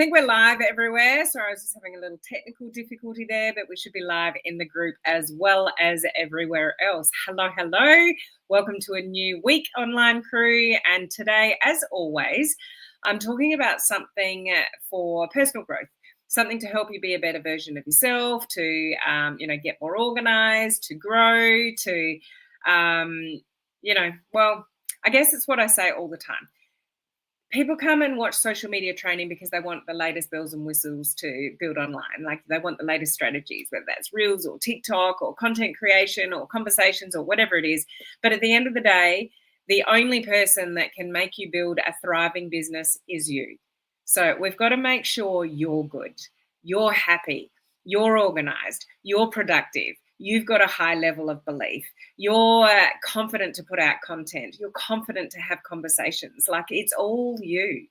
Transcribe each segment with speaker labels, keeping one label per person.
Speaker 1: think we're live everywhere. Sorry, I was just having a little technical difficulty there, but we should be live in the group as well as everywhere else. Hello, hello. Welcome to a new week, Online Crew. And today, as always, I'm talking about something for personal growth, something to help you be a better version of yourself, to, get more organized, to grow, to, I guess it's what I say all the time. People come and watch social media training because they want the latest bells and whistles to build online. Like they want the latest strategies, whether that's Reels or TikTok or content creation or conversations or whatever it is. But at the end of the day, the only person that can make you build a thriving business is you. So we've got to make sure you're good, you're happy, you're organized, you're productive. You've got a high level of belief. You're confident to put out content. You're confident to have conversations. Like it's all you.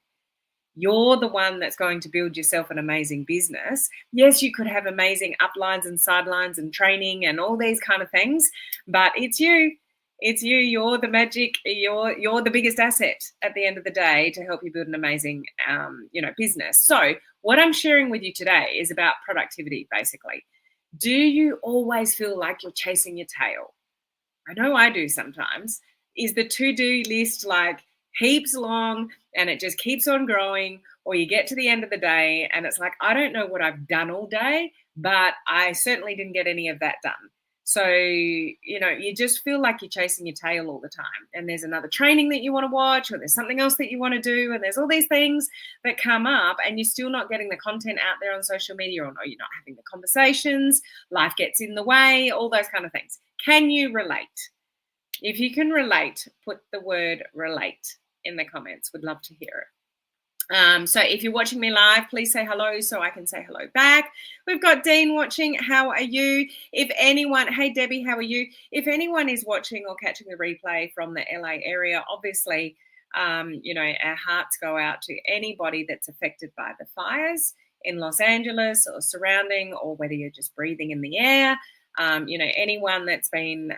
Speaker 1: You're the one that's going to build yourself an amazing business. Yes, you could have amazing uplines and sidelines and training and all these kind of things, but it's you. It's you. You're the magic. You're the biggest asset at the end of the day to help you build an amazing, business. So what I'm sharing with you today is about productivity, basically. Do you always feel like you're chasing your tail? I know I do sometimes. Is the to-do list like heaps long and it just keeps on growing? Or you get to the end of the day and it's like, I don't know what I've done all day, but I certainly didn't get any of that done. So, you just feel like you're chasing your tail all the time. And there's another training that you want to watch, or there's something else that you want to do. And there's all these things that come up and you're still not getting the content out there on social media, or no, you're not having the conversations. Life gets in the way, all those kind of things. Can you relate? If you can relate, put the word relate in the comments. Would love to hear it. So if you're watching me live, please say hello so I can say hello back. We've got Dean watching. How are you? If anyone, hey Debbie, how are you? If anyone is watching or catching the replay from the LA area, obviously, our hearts go out to anybody that's affected by the fires in Los Angeles or surrounding, or whether you're just breathing in the air. Anyone that's been,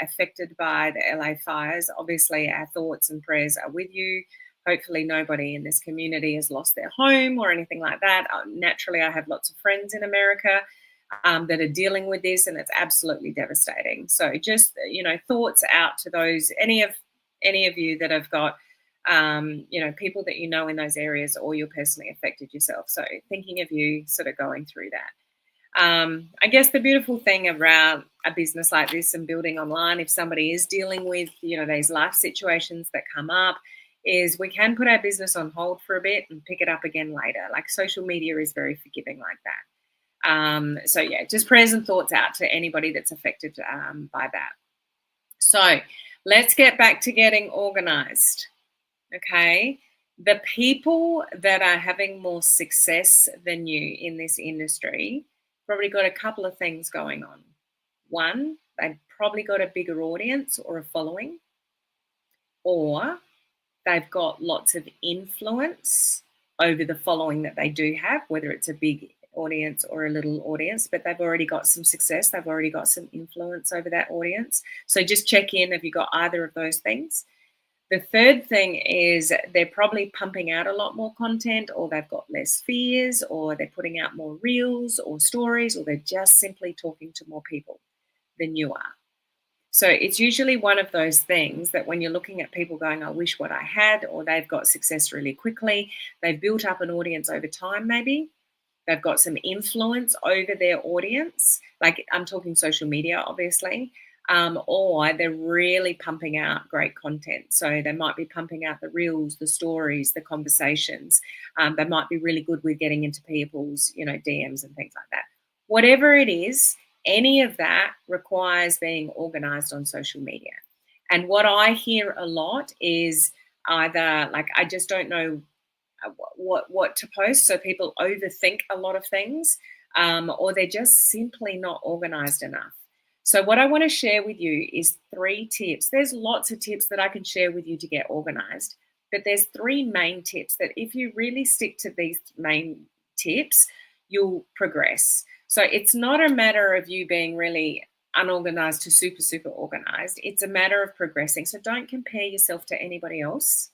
Speaker 1: affected by the LA fires, obviously our thoughts and prayers are with you. Hopefully nobody in this community has lost their home or anything like that. Naturally, I have lots of friends in America that are dealing with this, and it's absolutely devastating. So just, thoughts out to those, any of you that have got, people that you know in those areas, or you're personally affected yourself. So thinking of you sort of going through that. I guess the beautiful thing around a business like this and building online, if somebody is dealing with, these life situations that come up, is we can put our business on hold for a bit and pick it up again later. Like social media is very forgiving like that. Just prayers and thoughts out to anybody that's affected by that. So let's get back to getting organized. Okay. The people that are having more success than you in this industry probably got a couple of things going on. One, they've probably got a bigger audience or a following, or they've got lots of influence over the following that they do have, whether it's a big audience or a little audience, but they've already got some success. They've already got some influence over that audience. So just check in, have you got either of those things? The third thing is they're probably pumping out a lot more content, or they've got less fears, or they're putting out more reels or stories, or they're just simply talking to more people than you are. So it's usually one of those things that when you're looking at people going, I wish what I had, or they've got success really quickly, they've built up an audience over time maybe, they've got some influence over their audience, like I'm talking social media obviously, or they're really pumping out great content. So they might be pumping out the reels, the stories, the conversations. They might be really good with getting into people's, DMs and things like that. Whatever it is, any of that requires being organized on social media. And what I hear a lot is either like, I just don't know what to post. So people overthink a lot of things, or they're just simply not organized enough. So what I want to share with you is 3 tips. There's lots of tips that I can share with you to get organized, but there's 3 main tips that if you really stick to these main tips, you'll progress. So it's not a matter of you being really unorganized to super, super organized. It's a matter of progressing. So don't compare yourself to anybody else.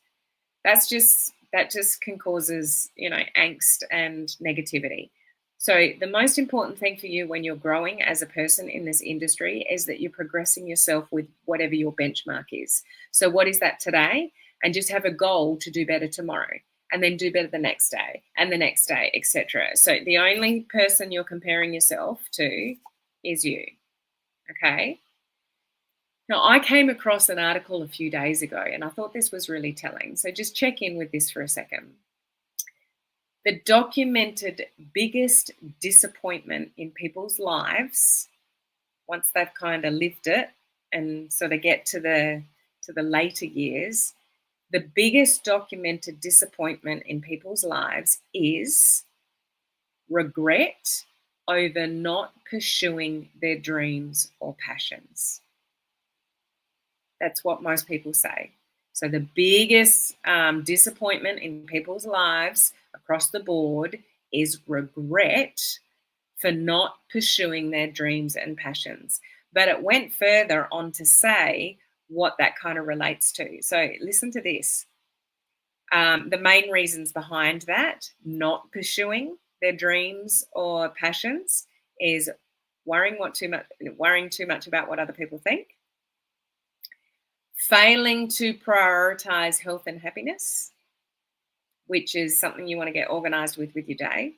Speaker 1: That's just that just can causes, angst and negativity. So the most important thing for you when you're growing as a person in this industry is that you're progressing yourself with whatever your benchmark is. So what is that today? And just have a goal to do better tomorrow, and then do better the next day and the next day, etc. So the only person you're comparing yourself to is you. Okay. Now, I came across an article a few days ago and I thought this was really telling. So just check in with this for a second. The documented biggest disappointment in people's lives, once they've kind of lived it and sort of get to the later years, the biggest documented disappointment in people's lives is regret over not pursuing their dreams or passions. That's what most people say. So the biggest disappointment in people's lives across the board is regret for not pursuing their dreams and passions. But it went further on to say what that kind of relates to. So listen to this. The main reasons behind that, not pursuing their dreams or passions, is worrying too much about what other people think, failing to prioritize health and happiness, which is something you want to get organized with your day.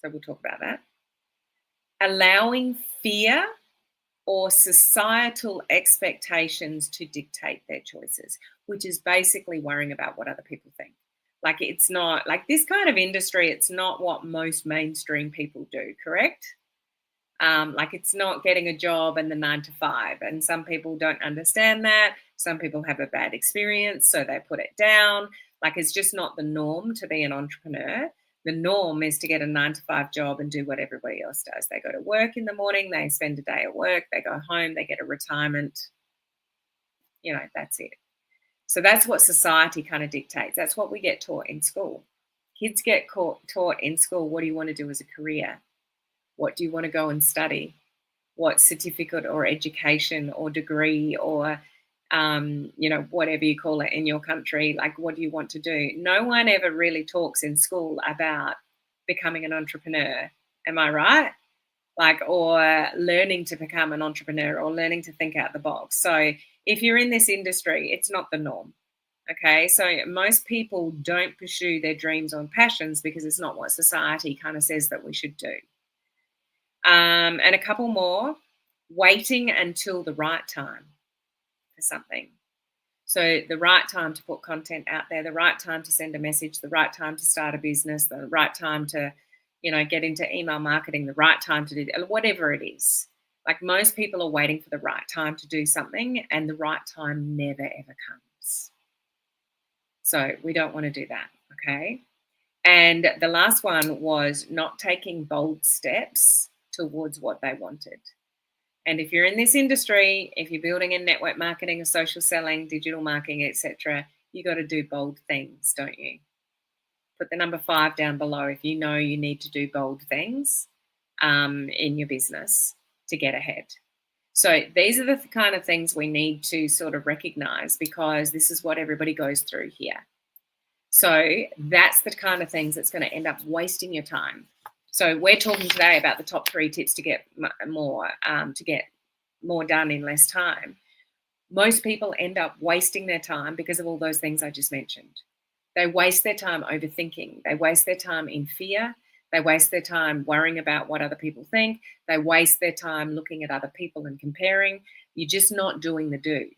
Speaker 1: So we'll talk about that. Allowing fear or societal expectations to dictate their choices, which is basically worrying about what other people think. Like, it's not like this kind of industry, it's not what most mainstream people do, correct? Like, it's not getting a job and the 9 to 5. And some people don't understand that. Some people have a bad experience, so they put it down. Like, it's just not the norm to be an entrepreneur. The norm is to get a 9 to 5 job and do what everybody else does. They go to work in the morning, they spend a day at work, they go home, they get a retirement. That's it. So that's what society kind of dictates. That's what we get taught in school. Kids get taught in school, what do you want to do as a career? What do you want to go and study? What certificate or education or degree or, whatever you call it in your country, like, what do you want to do? No one ever really talks in school about becoming an entrepreneur. Am I right? Like, or learning to become an entrepreneur or learning to think out the box. So if you're in this industry, it's not the norm. Okay, so most people don't pursue their dreams or passions because it's not what society kind of says that we should do. And a couple more, waiting until the right time for something. So the right time to put content out there, the right time to send a message, the right time to start a business, the right time to, get into email marketing, the right time to do whatever it is. Like, most people are waiting for the right time to do something, and the right time never, ever comes. So we don't want to do that, okay? And the last one was not taking bold steps towards what they wanted. And if you're in this industry, if you're building in network marketing or social selling, digital marketing, etc., you got to do bold things, don't you? Put the number 5 down below if you know you need to do bold things in your business to get ahead. So these are the kind of things we need to sort of recognize, because this is what everybody goes through here. So that's the kind of things that's going to end up wasting your time. So we're talking today about the top 3 tips to get more done in less time. Most people end up wasting their time because of all those things I just mentioned. They waste their time overthinking. They waste their time in fear. They waste their time worrying about what other people think. They waste their time looking at other people and comparing. You're just not doing the do.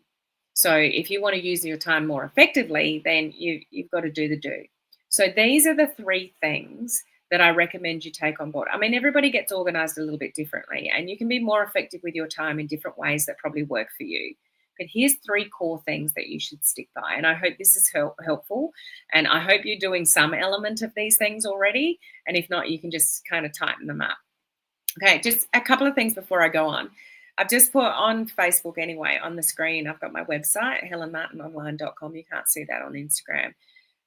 Speaker 1: So if you want to use your time more effectively, then you've got to do the do. So these are the 3 things that I recommend you take on board. I mean, everybody gets organized a little bit differently, and you can be more effective with your time in different ways that probably work for you. But here's 3 core things that you should stick by. And I hope this is helpful. And I hope you're doing some element of these things already. And if not, you can just kind of tighten them up. Okay, just a couple of things before I go on. I've just put on Facebook anyway, on the screen, I've got my website, helenmartinonline.com. You can't see that on Instagram.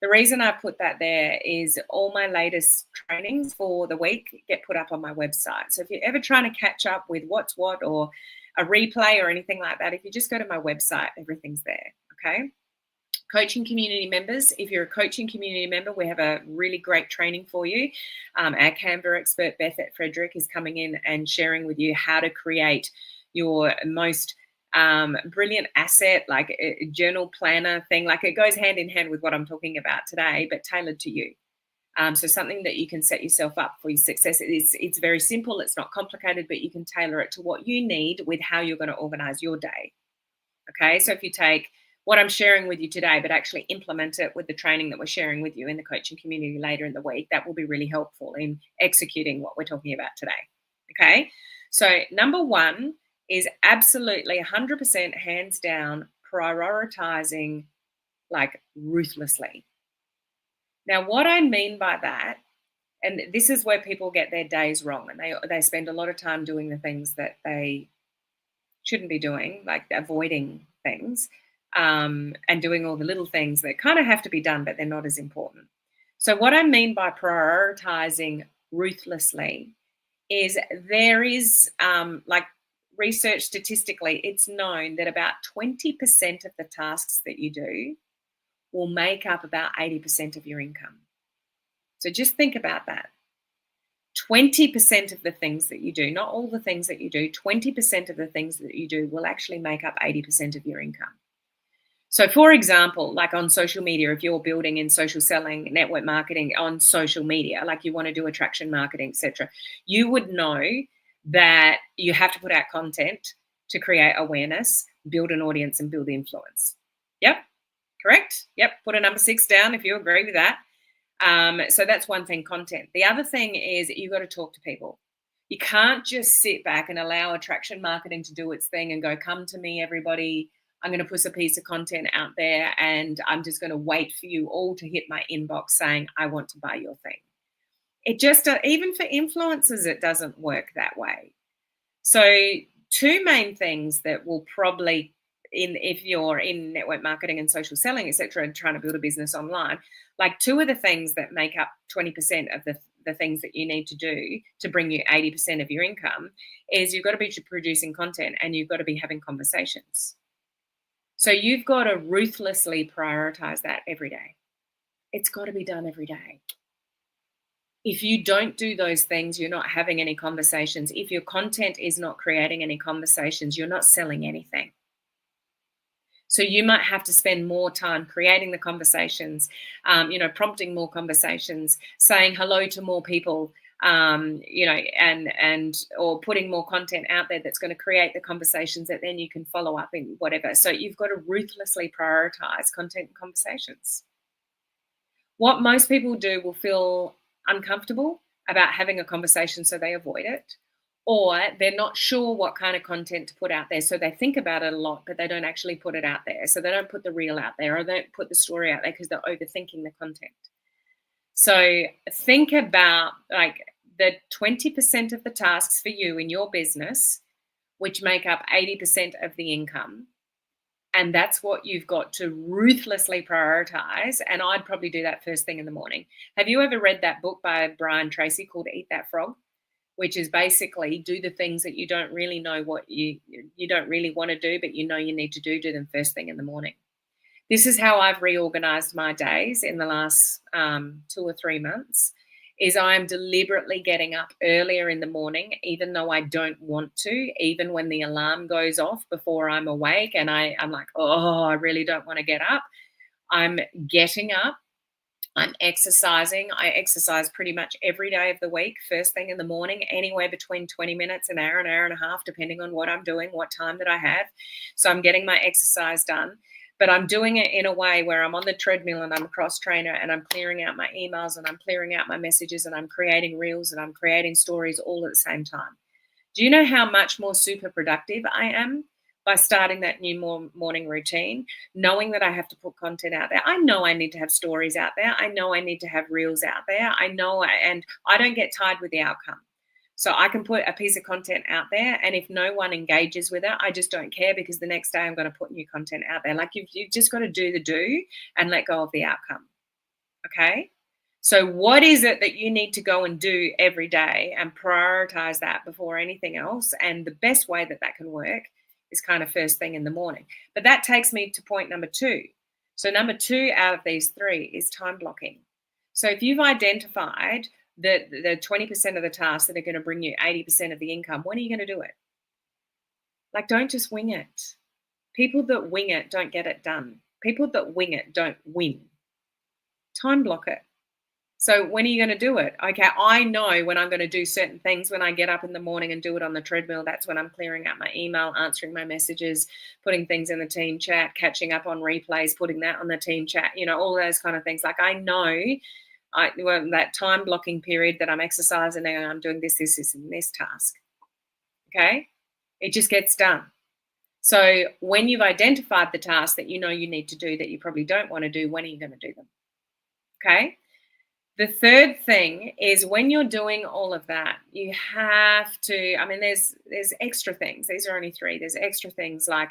Speaker 1: The reason I put that there is all my latest trainings for the week get put up on my website. So if you're ever trying to catch up with what's what or a replay or anything like that, if you just go to my website, everything's there, okay? Coaching community members, if you're a coaching community member, we have a really great training for you. Our Canva expert, Beth Frederick, is coming in and sharing with you how to create your most brilliant asset, like a journal planner thing. Like, it goes hand in hand with what I'm talking about today, but tailored to you. So something that you can set yourself up for your success. It's very simple. It's not complicated, but you can tailor it to what you need with how you're going to organize your day. Okay, so if you take what I'm sharing with you today, but actually implement it with the training that we're sharing with you in the coaching community later in the week, that will be really helpful in executing what we're talking about today. Okay, so number one is absolutely 100% hands down prioritizing, like, ruthlessly. Now, what I mean by that, and this is where people get their days wrong, and they spend a lot of time doing the things that they shouldn't be doing, like avoiding things, and doing all the little things that kind of have to be done, but they're not as important. So what I mean by prioritizing ruthlessly is there is, like, research statistically, it's known that about 20% of the tasks that you do will make up about 80% of your income. So just think about that. 20% of the things that you do, not all the things that you do, 20% of the things that you do will actually make up 80% of your income. So, for example, like on social media, if you're building in social selling, network marketing on social media, like you want to do attraction marketing, etc., you would know that you have to put out content to create awareness, build an audience, and build influence. Yep, correct? Yep, put a number 6 down if you agree with that. So that's one thing, content. The other thing is you've got to talk to people. You can't just sit back and allow attraction marketing to do its thing and go, come to me, everybody. I'm going to put a piece of content out there and I'm just going to wait for you all to hit my inbox saying, I want to buy your thing. It just, even for influencers, it doesn't work that way. So two main things that will probably, if you're in network marketing and social selling, etc., and trying to build a business online, like two of the things that make up 20% of the things that you need to do to bring you 80% of your income is you've got to be producing content and you've got to be having conversations. So you've got to ruthlessly prioritize that every day. It's got to be done every day. If you don't do those things, you're not having any conversations. If your content is not creating any conversations, you're not selling anything. So you might have to spend more time creating the conversations, prompting more conversations, saying hello to more people, or putting more content out there that's going to create the conversations that then you can follow up in whatever. So you've got to ruthlessly prioritize content and conversations. What most people do will feel uncomfortable about having a conversation, so they avoid it. Or they're not sure what kind of content to put out there. So they think about it a lot, but they don't actually put it out there. So they don't put the reel out there or they don't put the story out there because they're overthinking the content. So think about like the 20% of the tasks for you in your business, which make up 80% of the income. And that's what you've got to ruthlessly prioritize. And I'd probably do that first thing in the morning. Have you ever read that book by Brian Tracy called Eat That Frog? Which is basically do the things that you don't really know what you don't really want to do, but you know you need to do them first thing in the morning. This is how I've reorganized my days in the last 2 or 3 months, is I am deliberately getting up earlier in the morning, even though I don't want to, even when the alarm goes off before I'm awake and I'm like, oh, I really don't want to get up. I'm getting up. I'm exercising. I exercise pretty much every day of the week, first thing in the morning, anywhere between 20 minutes, an hour and a half, depending on what I'm doing, what time that I have. So I'm getting my exercise done, but I'm doing it in a way where I'm on the treadmill and I'm a cross trainer and I'm clearing out my emails and I'm clearing out my messages and I'm creating reels and I'm creating stories all at the same time. Do you know how much more super productive I am? By starting that new morning routine, knowing that I have to put content out there. I know I need to have stories out there. I know I need to have reels out there. I know, and I don't get tired with the outcome. So I can put a piece of content out there, and if no one engages with it, I just don't care, because the next day I'm going to put new content out there. Like you've just got to do the do and let go of the outcome. Okay? So what is it that you need to go and do every day and prioritize that before anything else? And the best way that can work is kind of first thing in the morning. But that takes me to point number 2. So number 2 out of these 3 is time blocking. So if you've identified that the 20% of the tasks that are going to bring you 80% of the income, when are you going to do it? Like, don't just wing it. People that wing it don't get it done. People that wing it don't win. Time block it. So when are you going to do it? Okay, I know when I'm going to do certain things. When I get up in the morning and do it on the treadmill, that's when I'm clearing out my email, answering my messages, putting things in the team chat, catching up on replays, putting that on the team chat, all those kind of things. Like, I know that time blocking period that I'm exercising and I'm doing this, and this task. Okay? It just gets done. So when you've identified the tasks that you know you need to do that you probably don't want to do, when are you going to do them? Okay? The third thing is, when you're doing all of that, you have to, there's extra things. These are only 3. There's extra things like,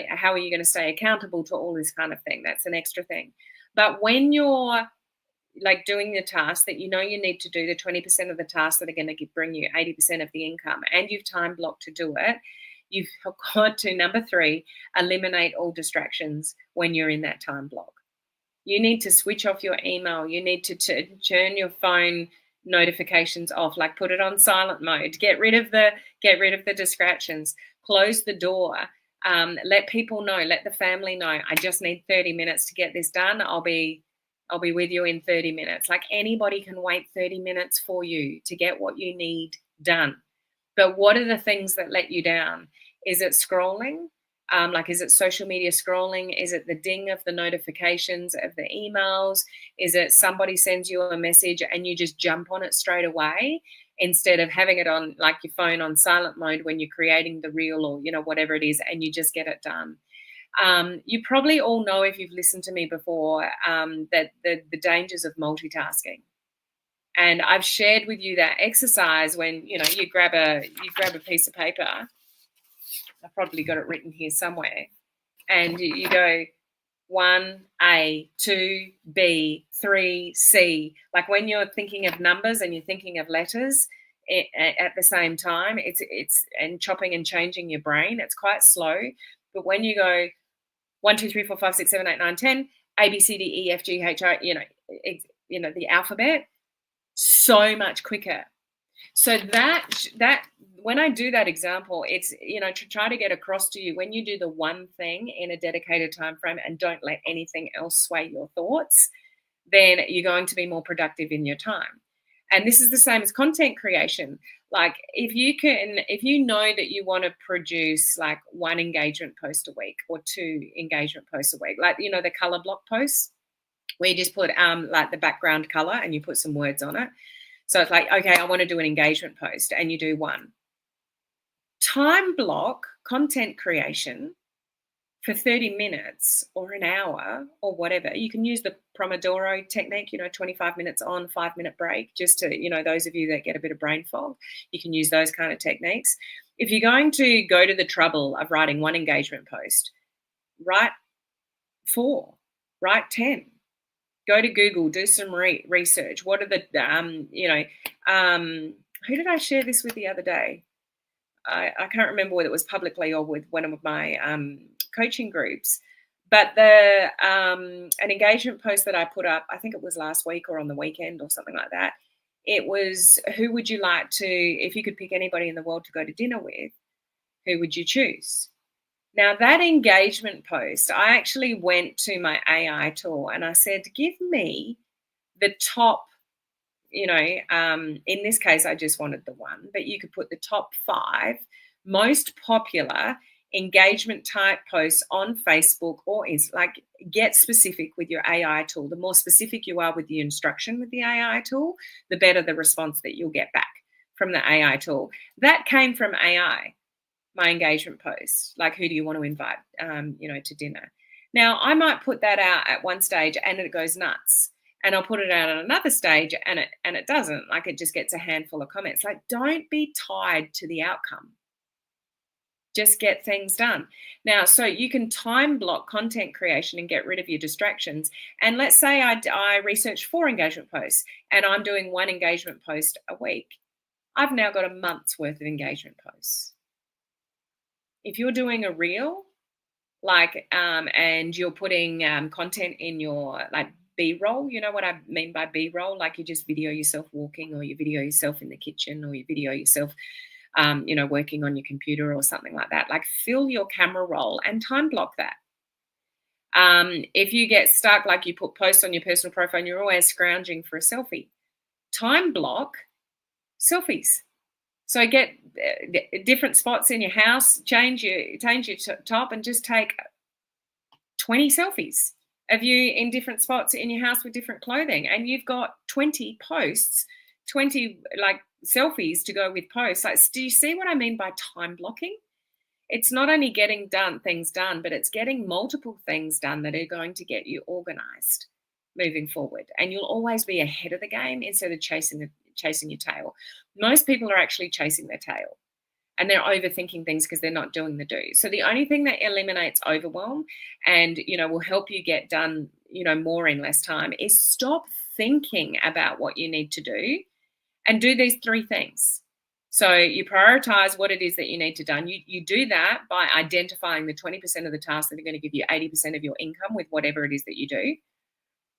Speaker 1: how are you going to stay accountable to all this kind of thing? That's an extra thing. But when you're like doing the tasks that you know you need to do, the 20% of the tasks that are going to bring you 80% of the income, and you've time blocked to do it, you've got to, number 3, eliminate all distractions when you're in that time block. You need to switch off your email. You need to turn your phone notifications off, like put it on silent mode. Get rid of the distractions. Close the door. Let people know. Let the family know. I just need 30 minutes to get this done. I'll be with you in 30 minutes. Like, anybody can wait 30 minutes for you to get what you need done. But what are the things that let you down? Is it scrolling? Is it social media scrolling? Is it the ding of the notifications of the emails? Is it somebody sends you a message and you just jump on it straight away instead of having it on, like, your phone on silent mode when you're creating the reel or, whatever it is, and you just get it done? You probably all know, if you've listened to me before, that the dangers of multitasking. And I've shared with you that exercise when, you grab a piece of paper. I've probably got it written here somewhere. And you go 1A, 2B, 3C. Like, when you're thinking of numbers and you're thinking of letters at the same time, it's and chopping and changing your brain, it's quite slow. But when you go 1, 2, 3, 4, 5, 6, 7, 8, 9, 10, A, B, C, D, E, F, G, H, I, the alphabet, so much quicker. So that when I do that example, it's, to try to get across to you, when you do the one thing in a dedicated time frame and don't let anything else sway your thoughts, then you're going to be more productive in your time. And this is the same as content creation. Like, if you know that you want to produce like 1 engagement post a week or 2 engagement posts a week, like, the color block posts where you just put like the background color and you put some words on it. So it's like, okay, I want to do an engagement post, and you do 1. Time block content creation for 30 minutes or an hour or whatever. You can use the Pomodoro technique, 25 minutes on, 5-minute break, just to, those of you that get a bit of brain fog, you can use those kind of techniques. If you're going to go to the trouble of writing 1 engagement post, write 4, write 10. Go to Google, do some research. What are the, who did I share this with the other day? I can't remember whether it was publicly or with one of my coaching groups. But an engagement post that I put up, I think it was last week or on the weekend or something like that. It was, who would you like to, if you could pick anybody in the world to go to dinner with, who would you choose? Now, that engagement post, I actually went to my AI tool and I said, give me the top, in this case, I just wanted the 1, but you could put the top 5 most popular engagement type posts on Facebook or like, get specific with your AI tool. The more specific you are with the instruction with the AI tool, the better the response that you'll get back from the AI tool. That came from AI. My engagement post, like, who do you want to invite, to dinner? Now, I might put that out at one stage and it goes nuts, and I'll put it out at another stage and it doesn't. Like, it just gets a handful of comments. Like, don't be tied to the outcome. Just get things done. Now, so you can time block content creation and get rid of your distractions. And let's say I researched 4 engagement posts and I'm doing 1 engagement post a week. I've now got a month's worth of engagement posts. If you're doing a reel, and you're putting content in your like B-roll. You know what I mean by B-roll? Like you just video yourself walking, or you video yourself in the kitchen, or you video yourself working on your computer or something like that. Like fill your camera roll and time block that. If you get stuck, like you put posts on your personal profile and you're always scrounging for a selfie, time block selfies. So get different spots in your house, change your top, and just take 20 selfies of you in different spots in your house with different clothing, and you've got 20 posts, 20 like selfies to go with posts. Like, do you see what I mean by time blocking? It's not only getting things done, but it's getting multiple things done that are going to get you organized moving forward. And you'll always be ahead of the game instead of chasing your tail. Most people are actually chasing their tail, and they're overthinking things because they're not doing the do. So the only thing that eliminates overwhelm and, will help you get done, more in less time is stop thinking about what you need to do and do these 3 things. So you prioritize what it is that you need to do. You do that by identifying the 20% of the tasks that are going to give you 80% of your income with whatever it is that you do.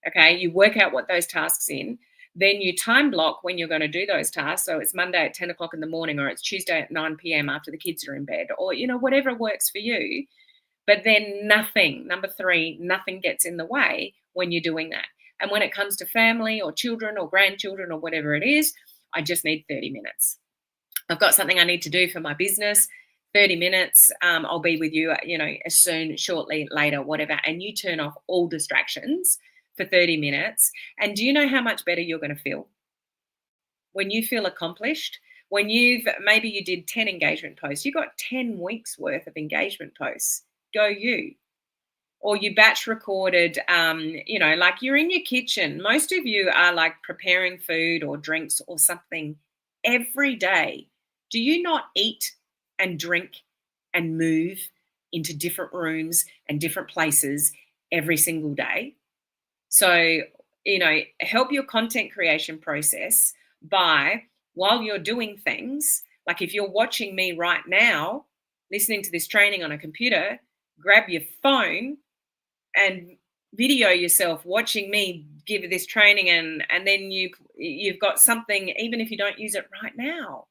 Speaker 1: Okay, you work out what those tasks in. Then you time block when you're going to do those tasks. So it's Monday at 10 o'clock in the morning, or it's Tuesday at 9 p.m. after the kids are in bed, or, whatever works for you. But then number 3, nothing gets in the way when you're doing that. And when it comes to family or children or grandchildren or whatever it is, I just need 30 minutes. I've got something I need to do for my business, 30 minutes. I'll be with you, as soon, shortly, later, whatever. And you turn off all distractions for 30 minutes. And do you know how much better you're going to feel? When you feel accomplished, when maybe you did 10 engagement posts, you got 10 weeks worth of engagement posts. Go you. Or you batch recorded, like you're in your kitchen. Most of you are like preparing food or drinks or something every day. Do you not eat and drink and move into different rooms and different places every single day? So, help your content creation process by, while you're doing things, like if you're watching me right now, listening to this training on a computer, grab your phone and video yourself watching me give this training, and then you've got something, even if you don't use it right now,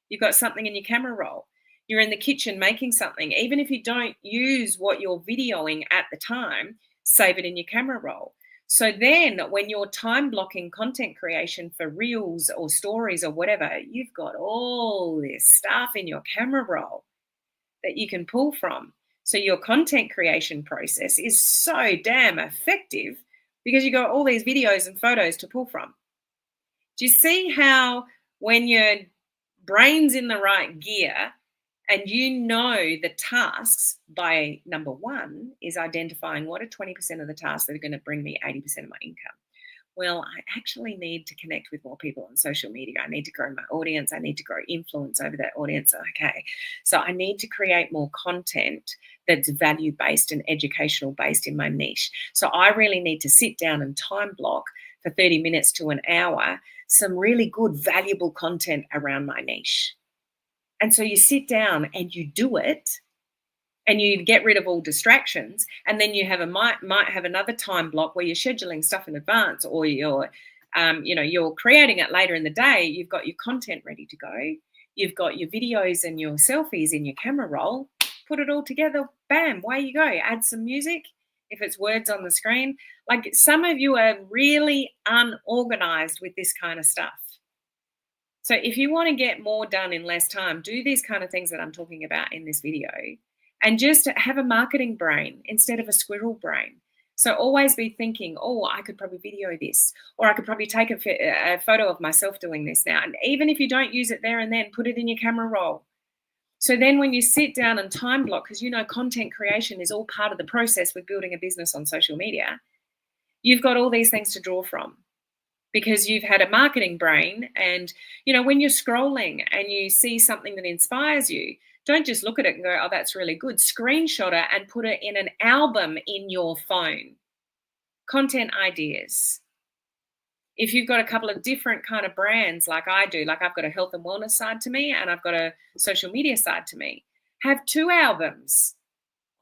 Speaker 1: you've got something in your camera roll. You're in the kitchen making something, even if you don't use what you're videoing at the time, save it in your camera roll. So then when you're time blocking content creation for reels or stories or whatever, you've got all this stuff in your camera roll that you can pull from. So your content creation process is so damn effective because you got all these videos and photos to pull from. Do you see how when your brain's in the right gear and the tasks by number 1 is identifying what are 20% of the tasks that are going to bring me 80% of my income? Well, I actually need to connect with more people on social media. I need to grow my audience. I need to grow influence over that audience. Okay, so I need to create more content that's value-based and educational-based in my niche. So I really need to sit down and time block for 30 minutes to an hour some really good, valuable content around my niche. And so you sit down and you do it, and you get rid of all distractions, and then you might have another time block where you're scheduling stuff in advance, or you're creating it later in the day. You've got your content ready to go. You've got your videos and your selfies in your camera roll. Put it all together. Bam, away you go. Add some music if it's words on the screen. Like, some of you are really unorganized with this kind of stuff. So if you want to get more done in less time, do these kind of things that I'm talking about in this video. And just have a marketing brain instead of a squirrel brain. So always be thinking, I could probably video this, or I could probably take a photo of myself doing this now. And even if you don't use it there and then, put it in your camera roll. So then when you sit down and time block, because content creation is all part of the process with building a business on social media, you've got all these things to draw from because you've had a marketing brain. And, when you're scrolling and you see something that inspires you, don't just look at it and go, oh, that's really good. Screenshot it and put it in an album in your phone. Content ideas. If you've got a couple of different kind of brands like I do, like I've got a health and wellness side to me and I've got a social media side to me, have 2 albums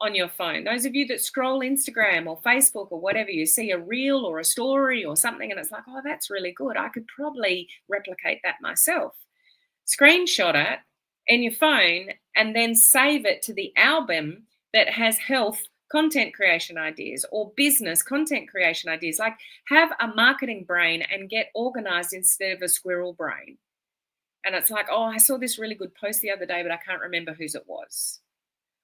Speaker 1: on your phone. Those of you that scroll Instagram or Facebook or whatever, you see a reel or a story or something and it's like, oh, that's really good. I could probably replicate that myself. Screenshot it in your phone and then save it to the album that has health content creation ideas or business content creation ideas. Like, have a marketing brain and get organized instead of a squirrel brain. And it's like, oh, I saw this really good post the other day, but I can't remember whose it was.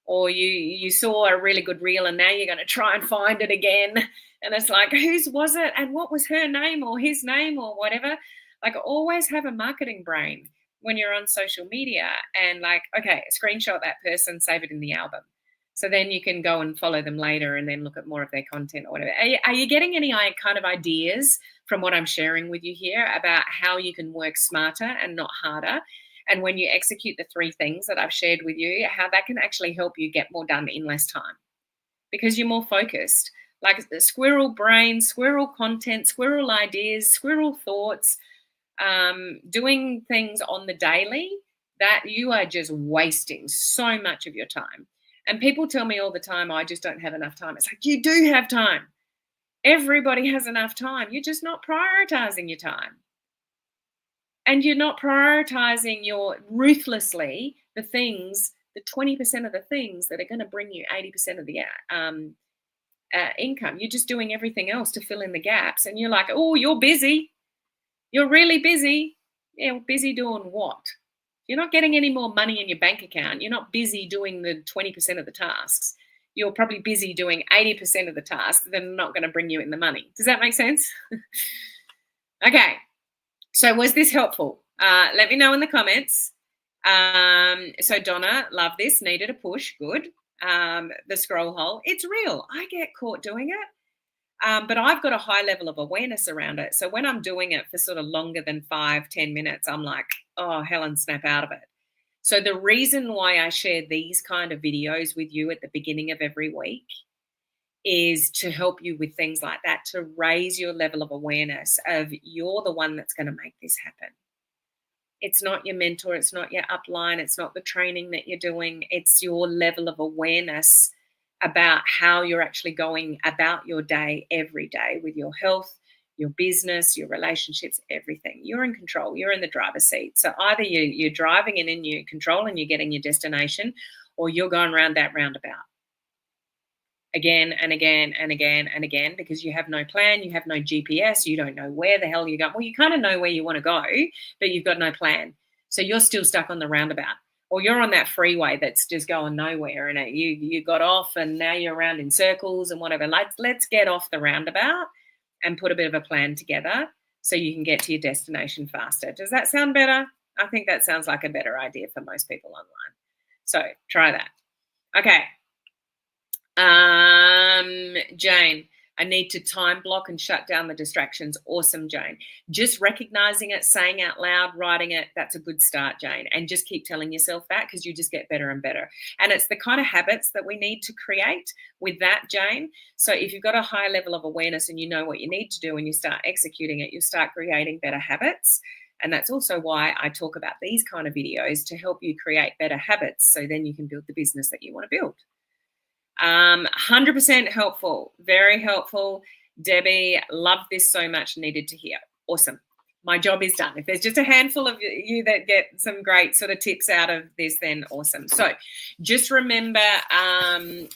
Speaker 1: Or you saw a really good reel and now you're going to try and find it again. And it's like, whose was it? And what was her name or his name or whatever? Like, always have a marketing brain when you're on social media and like, okay, screenshot that person, save it in the album. So then you can go and follow them later and then look at more of their content or whatever. Are you getting any kind of ideas from what I'm sharing with you here about how you can work smarter and not harder? And when you execute the 3 things that I've shared with you, how that can actually help you get more done in less time because you're more focused. Like the squirrel brain, squirrel content, squirrel ideas, squirrel thoughts, doing things on the daily, that you are just wasting so much of your time. And people tell me all the time, I just don't have enough time. It's like, you do have time. Everybody has enough time. You're just not prioritizing your time. And you're not prioritizing ruthlessly the things, the 20% of the things that are going to bring you 80% of the income. You're just doing everything else to fill in the gaps. And you're like, oh, you're busy. You're really busy. Yeah, busy doing what? You're not getting any more money in your bank account. You're not busy doing the 20% of the tasks. You're probably busy doing 80% of the tasks that are not going to bring you in the money. Does that make sense? Okay. So was this helpful? Let me know in the comments. So Donna, love this. Needed a push. Good. The scroll hole. It's real. I get caught doing it. But I've got a high level of awareness around it. So when I'm doing it for sort of longer than 5-10 minutes, I'm like, oh, hell, and snap out of it. So the reason why I share these kind of videos with you at the beginning of every week is to help you with things like that, to raise your level of awareness of you're the one that's going to make this happen. It's not your mentor. It's not your upline. It's not the training that you're doing. It's your level of awareness about how you're actually going about your day every day with your health, your business, your relationships, everything. You're in control. You're in the driver's seat. So either you're driving and in your control and you're getting your destination, or you're going around that roundabout again and again and again and again because you have no plan, you have no GPS, you don't know where the hell you're going. Well, you kind of know where you want to go, but you've got no plan. So you're still stuck on the roundabout. Or you're on that freeway that's just going nowhere and you got off and now you're around in circles and whatever. Let's get off the roundabout and put a bit of a plan together so you can get to your destination faster. Does that sound better? I think that sounds like a better idea for most people online. So try that. Okay. Jane, I need to time block and shut down the distractions. Awesome, Jane. Just recognizing it, saying out loud, writing it, that's a good start, Jane. And just keep telling yourself that because you just get better and better. And it's the kind of habits that we need to create with that, Jane. So if you've got a high level of awareness and you know what you need to do and you start executing it, you start creating better habits. And that's also why I talk about these kind of videos to help you create better habits so then you can build the business that you want to build. 100% helpful, very helpful. Debbie, love this so much, needed to hear. Awesome. My job is done. If there's just a handful of you that get some great sort of tips out of this, then awesome. So just remember,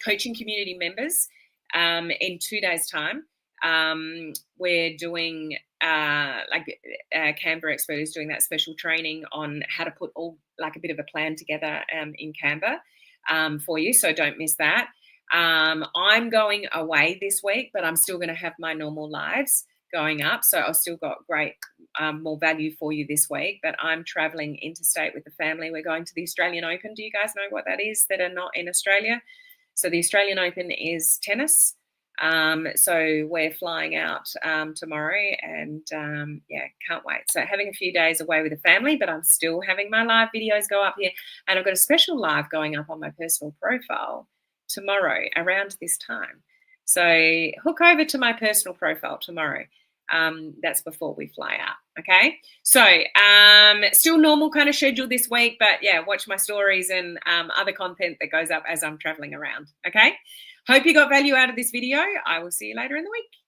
Speaker 1: coaching community members, in 2 days' time, we're doing Canva Expert is doing that special training on how to put all like a bit of a plan together in Canva for you. So don't miss that. I'm going away this week, but I'm still going to have my normal lives going up. So I've still got great, more value for you this week, but I'm traveling interstate with the family. We're going to the Australian Open. Do you guys know what that is that are not in Australia? So the Australian Open is tennis. So we're flying out tomorrow and yeah, can't wait. So having a few days away with the family, but I'm still having my live videos go up here. And I've got a special live going up on my personal profile tomorrow around this time. So hook over to my personal profile tomorrow That's before we fly out. Okay, so still normal kind of schedule this week, but yeah, watch my stories and other content that goes up as I'm traveling around. Okay, hope you got value out of this video. I will see you later in the week.